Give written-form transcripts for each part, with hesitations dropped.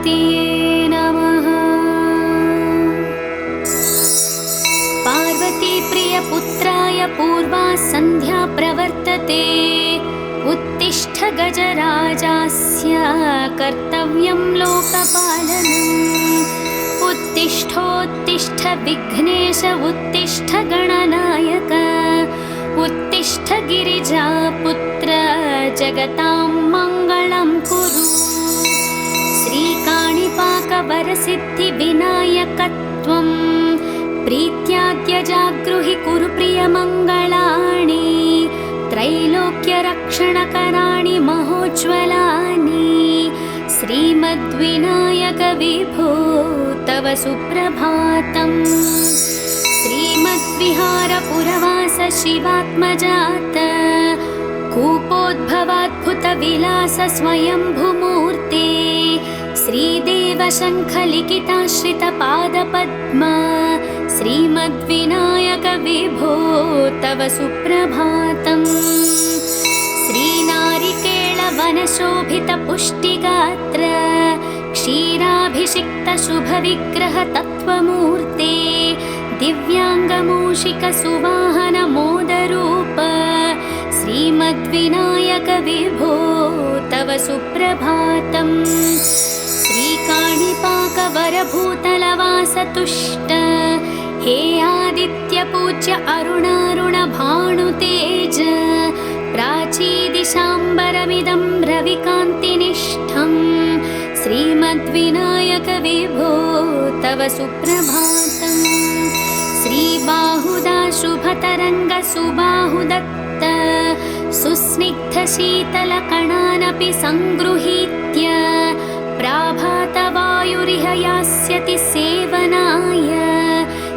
पार्वतीये नमः। पार्वतीप्रियपुत्राय पूर्वा सन्ध्या प्रवर्तते। उत्तिष्ठ गजराजास्य कर्तव्यं लोकपालनम्। उत्तिष्ठोत्तिष्ठ विघ्नेश उत्तिष्ठ गणनायक। उत्तिष्ठ गिरिजापुत्र जगतां मङ्गलं कुरु। श्रीकाणिपाकवरसिद्धिविनायकत्वं प्रीत्याद्य जागृहि कुरु प्रियमङ्गलानि। त्रैलोक्यरक्षणकराणि महोज्ज्वलानि। श्रीमद्विनायक विभो तव सुप्रभातम्। श्रीमद्विहारपुरवास शिवात्मजात कूपोद्भवाद्भुतविलास स्वयंभूमूर्ते। श्रीदेवशङ्खलिखिताश्रितपादपद्मा श्रीमद्विनायक विभो तव सुप्रभातम्। श्रीनारिकेळवनशोभितपुष्टिगात्र क्षीराभिषिक्तशुभविग्रहतत्त्वमूर्ते। दिव्याङ्गमूषिकसुवाहनमोदरूप श्रीमद्विनायक विभो तव सुप्रभातम्। श्रीकाणिपाकवरभूतलवासतुष्ट हे आदित्यपूज्य अरुणारुणभानुतेज। प्राचीदिशाम्बरमिदं रविकान्तिनिष्ठं श्रीमद्विनायक विभो तव सुप्रभातम्। श्रीबाहुदा शुभतरङ्गसुबाहुदत्त सुस्निग्धशीतलकणानपि सङ्गृहीत्य प्राभातवायुरिह यास्यति सेवनाय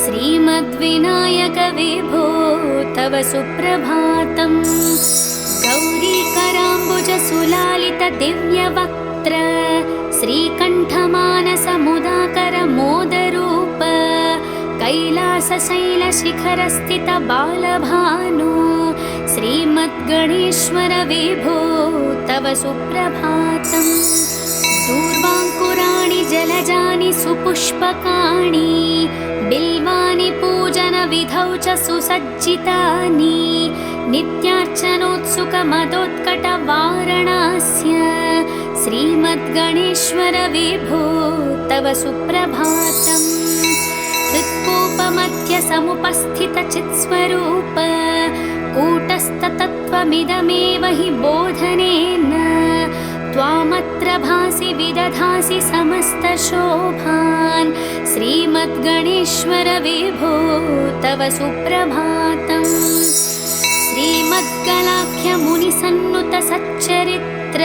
श्रीमद्विनायक विभो तव सुप्रभातम्। गौरीकराम्बुजसुलालितदिव्यवक्त्र श्रीकण्ठमानसमुदाकरमोदरूप कैलासशैलशिखरस्थितबालभानु श्रीमद्गणेश्वर विभो तव सुप्रभातम्। दूर्वाङ्कुराणि जलजानि सुपुष्पकाणि बिल्वानि पूजनविधौ च सुसज्जितानि। नित्यार्चनोत्सुकमदोत्कटवारणास्य श्रीमद्गणेश्वर विभो तव सुप्रभातम्। हृत्कोपमध्यसमुपस्थितचित्स्वरूप कूटस्थतत्त्वमिदमेव हि बोधनेन त्वामत्र भासि विदधासि समस्तशोभान् श्रीमद्गणेश्वर विभो तव सुप्रभातम्। श्रीमद्गलाख्यमुनिसन्नुतसच्चरित्र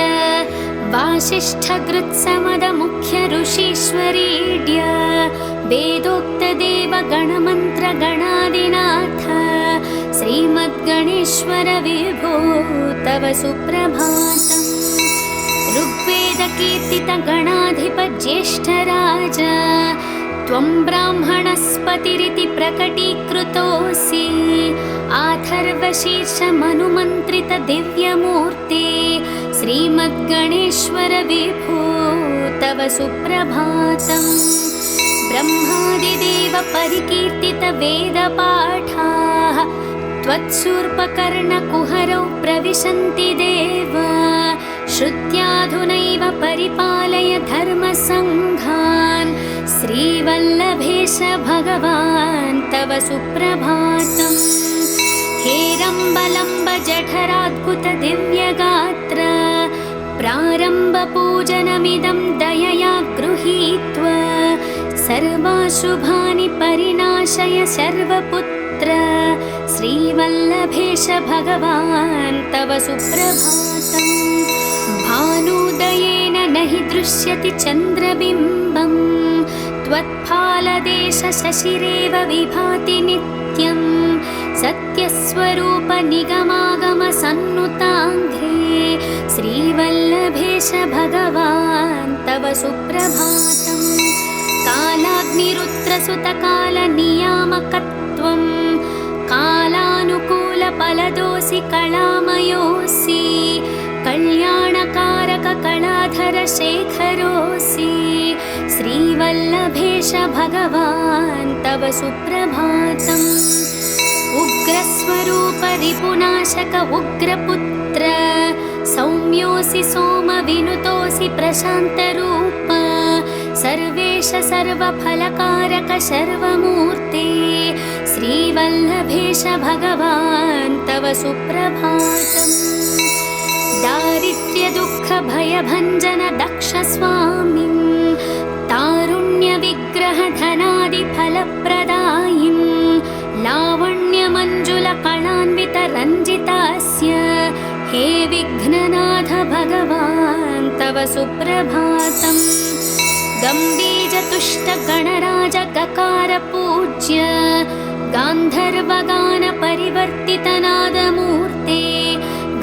वासिष्ठगृत्समदमुख्यऋषीश्वरीड्य वेदोक्तदेवगणमन्त्रगणादिनाथ श्रीमद्गणेश्वर विभो तव सुप्रभातम्। ऋग्वेदकीर्तितगणाधिपज्येष्ठराज त्वं ब्राह्मणस्पतिरिति प्रकटीकृतोऽसि। आथर्वशीर्षमनुमन्त्रितदिव्यमूर्ते श्रीमद्गणेश्वर विभो तव सुप्रभातम्। ब्रह्मादिदेव परिकीर्तितवेदपाठाः त्वत्सूर्पकर्णकुहरौ प्रविशन्ति देव। श्रुत्याधुनैव परिपालय धर्मसङ्घान् श्रीवल्लभेश भगवान् तव सुप्रभातम्। हेरम्बलम्ब जठराद्भुतदिव्यगात्र प्रारम्भपूजनमिदं दयया गृहीत्वा सर्वाशुभानि परिनाशय सर्वपुत्र श्रीवल्लभेश भगवान् तव सुप्रभातम्। भानुदयेन न हि दृश्यति चन्द्रबिम्बं त्वत्फालदेशशशिरेव विभाति नित्यं। सत्यस्वरूप निगमागमसन्नुताङ्घ्रे श्रीवल्लभेश भगवान् तव सुप्रभातम्। कालाग्निरुद्रसुतकालनियामकत्वं कालानुकूलफलदोऽसि कलामयोऽसि। कल्याणकार कलाधर शेखरोऽसि श्रीवल्लभेश भगवान् तव सुप्रभातम्। उग्रस्वरूप रिपुनाशक उग्रपुत्र सौम्योऽसि सोमविनुतोऽसि प्रशान्तरूप सर्वेश सर्वफलकारक शर्वमूर्ते श्रीवल्लभेश भगवान् तव सुप्रभातम्। दारिद्र्य दुःख भयभञ्जन दक्ष स्वामिन् तारुण्य विग्रह धनादि फलप्रदायिन् लावण्य मंजुल कलान्वित रञ्जितास्य हे विघ्ननाथ भगवान् तव सुप्रभातम्। गम्भीर तुष्ट गणराज गकार पूज्य गान्धर्वगान परिवर्तित नादमूर्ते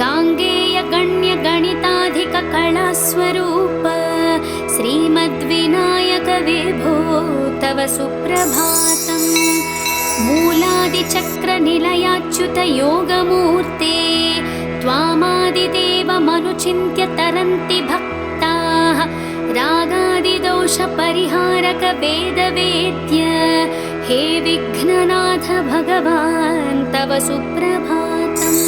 गाङ्गेय गण्य गणिताधिक कलास्वरूप श्रीमद्विनायक विभो तव सुप्रभातम्। मूलादिचक्र निलयाच्युत योगमूर्ते त्वामादिदेवमनुचिन्त्य तरन्ति भक्ताः रागादिदोष परिहारक वेदवेद्य हे विघ्ननाथ भगवान् तव सुप्रभातम्।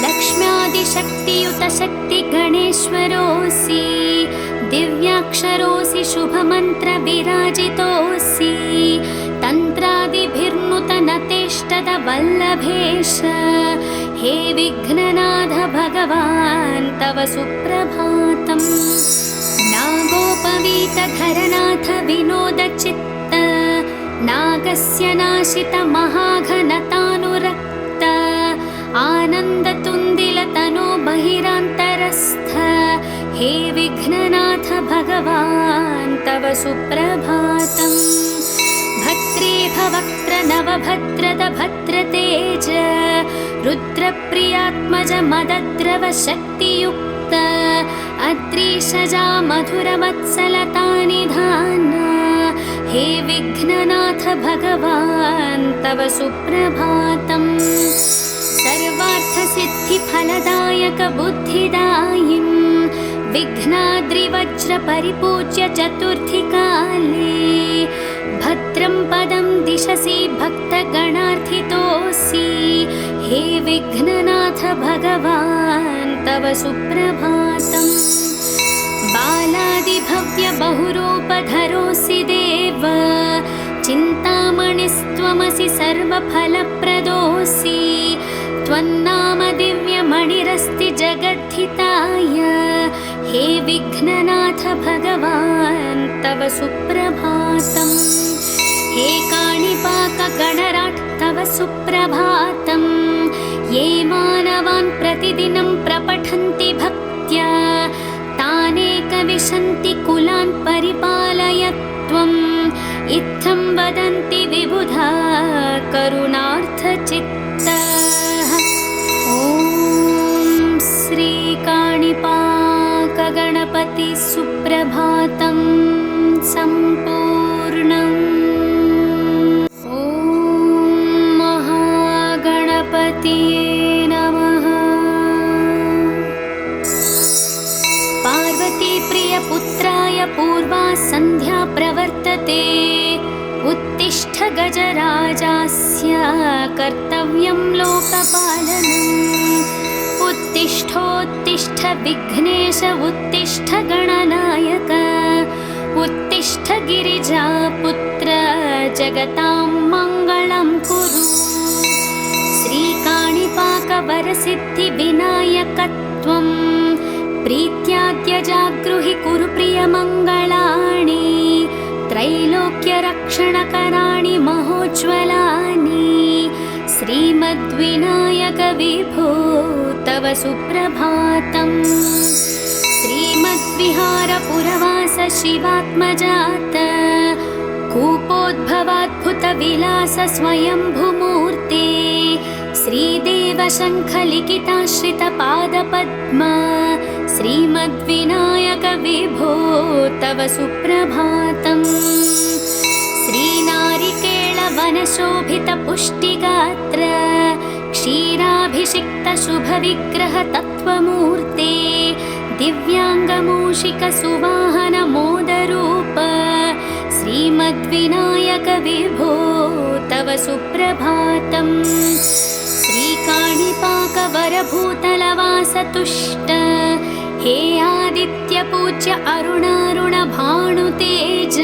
लक्ष्म्यादिशक्तियुत शक्ति गणेश्वरोऽसि दिव्याक्षरोऽसि शुभमन्त्र विराजितोऽसि तन्त्रादिभिर्नुत नतेष्टद वल्लभेश हे विघ्ननाथ भगवान् तव सुप्रभातम्। नागोपवीत धरनाथ विनोदचित्त नागस्य नाशित महाघनतानुरक्त आनन्दतुन्दिलतनो बहिरान्तरस्थ हे विघ्ननाथ भगवान् तव सुप्रभातम्। भद्रे भवक्त्र नवभद्रद भद्रतेज रुद्रप्रियात्मज मदद्रव शक्तियुक्त अत्रीशजा मधुरवत्सलतानिधान हे विघ्ननाथ भगवान् तव सुप्रभातम्। सर्वार्थसिद्धिफलदायक बुद्धिदायिन् विघ्नाद्रिवज्र परिपूज्य चतुर्थीकाले भद्रं पदं दिशसि भक्तगणार्थितोऽसि हे विघ्ननाथ भगवान् तव सुप्रभातम्। बालादिभव्य बहुरूपधरोऽसि देव चिन्तामणिस्त्वमसि सर्वफलप्रदोऽसि त्वन्नाम दिव्यमणिरस्ति जगद्धिताय हे विघ्ननाथ भगवान् तव सुप्रभातम्। हे काणिपाक गणराट् तव सुप्रभातम्। ये मानवान् प्रतिदिनं प्रपठन्ति भक्त्या तानेकविशन्ति कुलान् परिपालय त्वम् इत्थं वदन्ति विबुधा करुणार्थचित्तः। ॐ श्रीकाणिपाकगणपति सुप्रभातं सम्पूर्णम्। ॐ महागणपतिये नमः। पार्वतीप्रियपुत्राय पूर्वा सन्ध्या प्रवर्तते उत्तिष्ठ गजराजास्य कर्तव्यं लोकपालनम्। उत्तिष्ठोत्तिष्ठ विघ्नेश उत्तिष्ठ गणनायक उत्तिष्ठ गिरिजापुत्र जगतां मङ्गलं कुरु। श्रीकाणिपाकवरसिद्धिविनायकत्वं प्रीत्याद्य जागृहि कुरु प्रियमङ्गलानि त्रैलोक्यरक्षणकराणि महोज्ज्वलानि श्रीमद्विनायक विभो तव सुप्रभातम्। श्रीमद्विहारपुरवास शिवात्मजात कूपोद्भवाद्भुतविलास स्वयंभुमूर्ते श्रीदेवशङ्खलिखिताश्रितपादपद्मा श्रीमद्विनायक विभो तव सुप्रभातम्। श्रीनारिकेळवनशोभितपुष्टिगात्र क्षीराभिषिक्तशुभविग्रह तत्त्वमूर्ते दिव्याङ्गमूषिकसुवाहनमोदरूप श्रीमद्विनायक विभो तव सुप्रभातम्। श्रीकाणिपाकवरभूतलवासतुष्ट हे आदित्यपूज्य अरुणारुणभानुतेज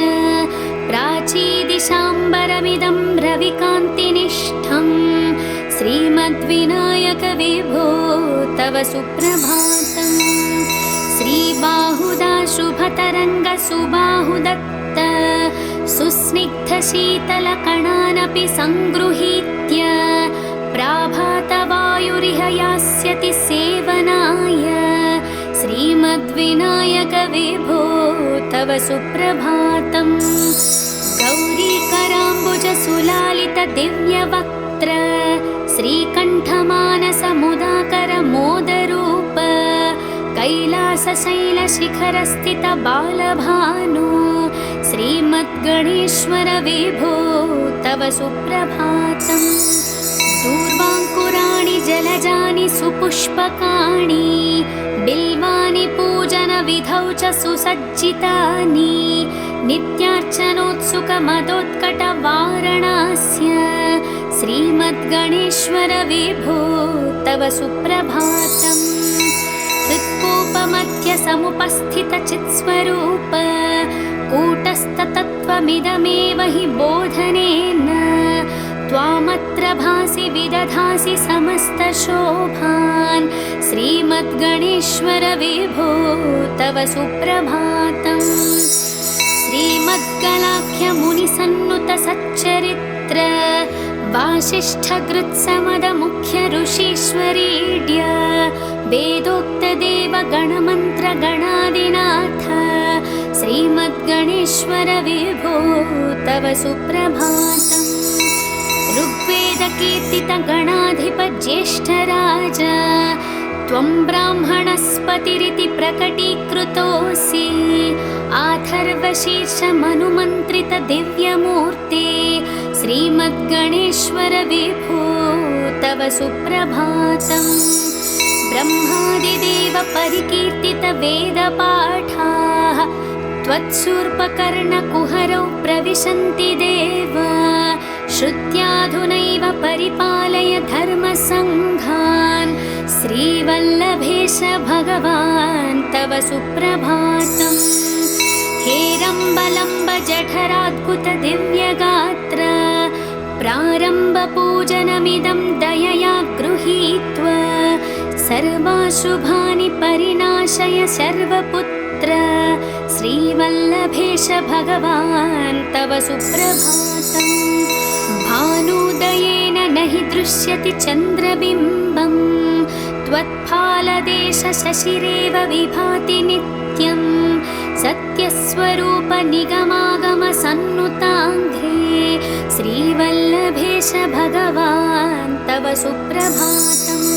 प्राचीदिशाम्बरमिदं रविकान्तिनिष्ठं श्रीमद्विनायक विभो तव सुप्रभातम्। श्रीबाहुदा शुभतरङ्गसुबाहुदत्त सुस्निग्धशीतलकणानपि सङ्गृहीत्य प्राभातवायुरिह यास्यति सेवनाय श्रीमद्विनायक विभो तव सुप्रभातम्। गौरीकराम्बुजसुलालितदिव्यवक्त्र श्रीकण्ठमानसमुदाकरमोदरूप कैलासशैलशिखरस्थितबालभानु श्रीमद्गणेश्वर विभो तव सुप्रभातम्। दूर्वाङ्कुराणि जलजानि सुपुष्पकाणि बिल्वानि पूजनविधौ च सुसज्जितानि नित्यार्चनोत्सुकमदोत्कटवारणास्य श्रीमद्गणेश्वर विभो तव सुप्रभातम्। हृत्कोपमध्यसमुपस्थितचित्स्वरूप कूटस्थतत्त्वमिदमेव हि बोधनेन त्वामत्र भासि विदधासि समस्तशोभान् श्रीमद्गणेश्वर विभो तव सुप्रभातम्। श्रीमद्गलाख्यमुनिसन्नुतसच्चरित्र वासिष्ठगृत्समदमुख्य ऋषीश्वरीड्य वेदोक्तदेवगणमन्त्रगणादिनाथ श्रीमद्गणेश्वर विभो तव सुप्रभातम्। ऋग्वेदकीर्तितगणाधिपज्येष्ठराज त्वं ब्राह्मणस्पतिरिति प्रकटीकृतोऽसि आथर्वशीर्षमनुमन्त्रितदिव्यमूर्ते श्रीमद्गणेश्वर विभो तव सुप्रभातम्। ब्रह्मादिदेव परिकीर्तितवेदपाठाः त्वत्सूर्पकर्णकुहरौ प्रविशन्ति देव श्रुत्याधुनैव परिपालय धर्मसङ्घान् श्रीवल्लभेश भगवान् तव सुप्रभातम्। हेरम्बलम्ब जठराद्भुतदिव्यगात्र प्रारम्भपूजनमिदं दयया गृहीत्वा सर्वाशुभानि परिनाशय सर्वपुत्र श्रीवल्लभेश भगवान् तव सुप्रभातम्। भानुदयेन न हि दृश्यति चन्द्रबिम्बं त्वत्फालदेशशशिरेव विभाति नित्यं सत्यस्वरूप निगमागमसन्नुताङ्घ्रे श्रीवल्लभेश भगवान् तव सुप्रभातम्।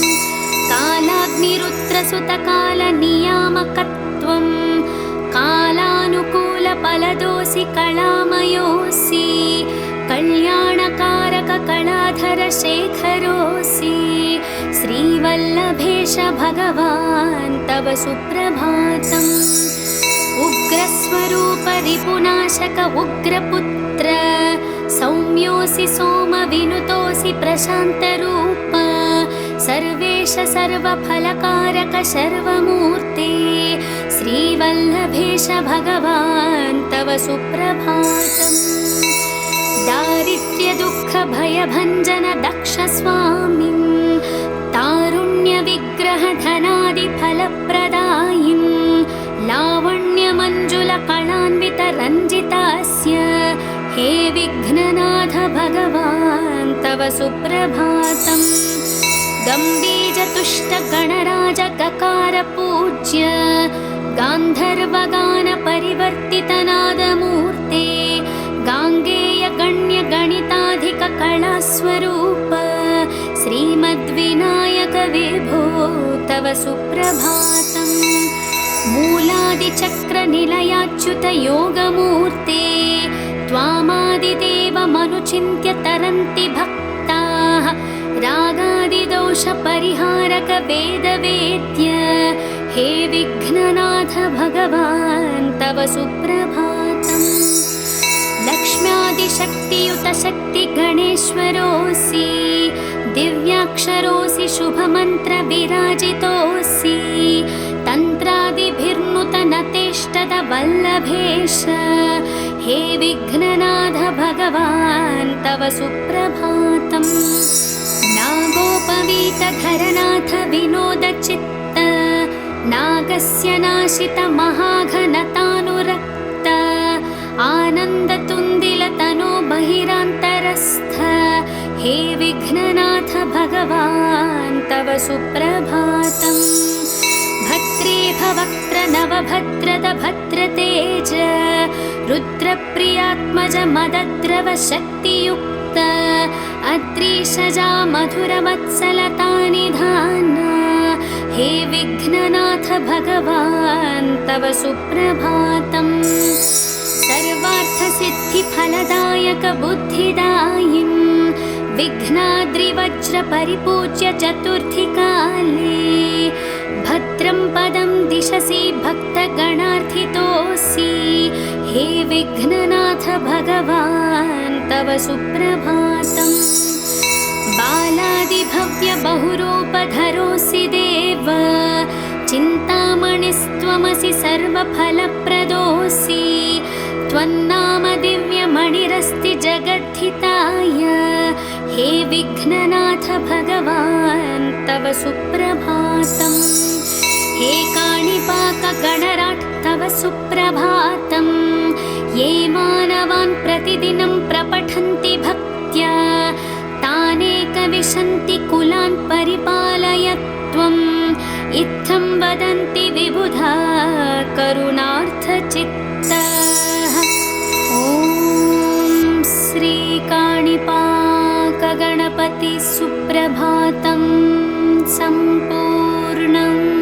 कालाग्निरुद्रसुतकालनियामकत्वं कालानुकूलफलदोऽसि कलामयोऽसि कल्याणकारककलाधरशेखरोऽसि श्रीवल्लभेश भगवान् तव सुप्रभातम्। उग्रस्वरूप रिपुनाशक उग्रपुत्र सौम्योऽसि सोमविनुतोऽसि प्रशान्तरूप सर्वेश सर्वफलकारक सर्वमूर्ते श्रीवल्लभेश भगवान् तव सुप्रभातम्। दारिद्र्यदुःखभयभञ्जन दक्ष स्वामिन् तारुण्यविग्रहधनादिफलप्रदायिन् लावण्यमञ्जुलकलान्वितरञ्जितास्य हे विघ्ननाथ भगवान् तव सुप्रभातम्। गम्भीरतुष्टगणराज गकार पूज्य गान्धर्वगानपरिवर्तितनादमूर्ते गाङ्गेयगण्यगणिताधिककलास्वरूप श्रीमद्विनायक विभो तव सुप्रभातम्। मूलादिचक्रनिलयाच्युतयोगमूर्ते त्वामादिदेवमनुचिन्त्य तरन्ति भक्ताः रागादिदोषपरिहारक वेदवेद्य हे विघ्ननाथ भगवान् तव सुप्रभातम्। लक्ष्म्यादिशक्तियुत शक्तिगणेश्वरोऽसि, दिव्याक्षरोऽसि शुभमन्त्रविराजितोऽसि, तन्त्रादिभिर्नुतनतेष्टद वल्लभेश, हे विघ्ननाथ भगवान् तव सुप्रभातम्। नागोपवीतधरनाथ विनोदचित्त, नागस्य नाशित महाघनतानुरक्त, आनन्दतुन्दिलतनो बहिरान्तरस्थ, हे विघ्ननाथ भगवान् तव सुप्रभातम्। भद्रे भवक्त्र नवभद्रद भद्रतेज, रुद्रप्रियात्मज मदद्रव शक्तियुक्त, अद्रीशजा मधुरवत्सलतानिधान, हे विघ्ननाथ भगवान् तव सुप्रभातम्। सर्वार्थसिद्धिफलदायक बुद्धिदायिन्, विघ्नाद्रिवज्रपरिपूज्य चतुर्थीकाले, भद्रं पदं दिशसि भक्तगणार्थितोऽसि, हे विघ्ननाथ भगवान् तव सुप्रभातम्। बालादिभव्य बहुरूपधरोऽसि देव, चिन्तामणिस्त्वमसि सर्वफलप्रदोऽसि, त्वन्नाम दिव्यमणिरस्ति जगद्धिताय, हे विघ्ननाथ भगवान् तव सुप्रभातम्। हे काणिपाकगणराट् तव सुप्रभातम्। ये मानवान् प्रतिदिनं प्रपठन्ति भक्त्या, तानेकविशन्ति कुलान् परिपालय त्वम्, इत्थं वदन्ति विबुधा करुणार्थचित्तः। ॐ श्रीकाणिपाकगणपति सुप्रभातं सम्पूर्णम्।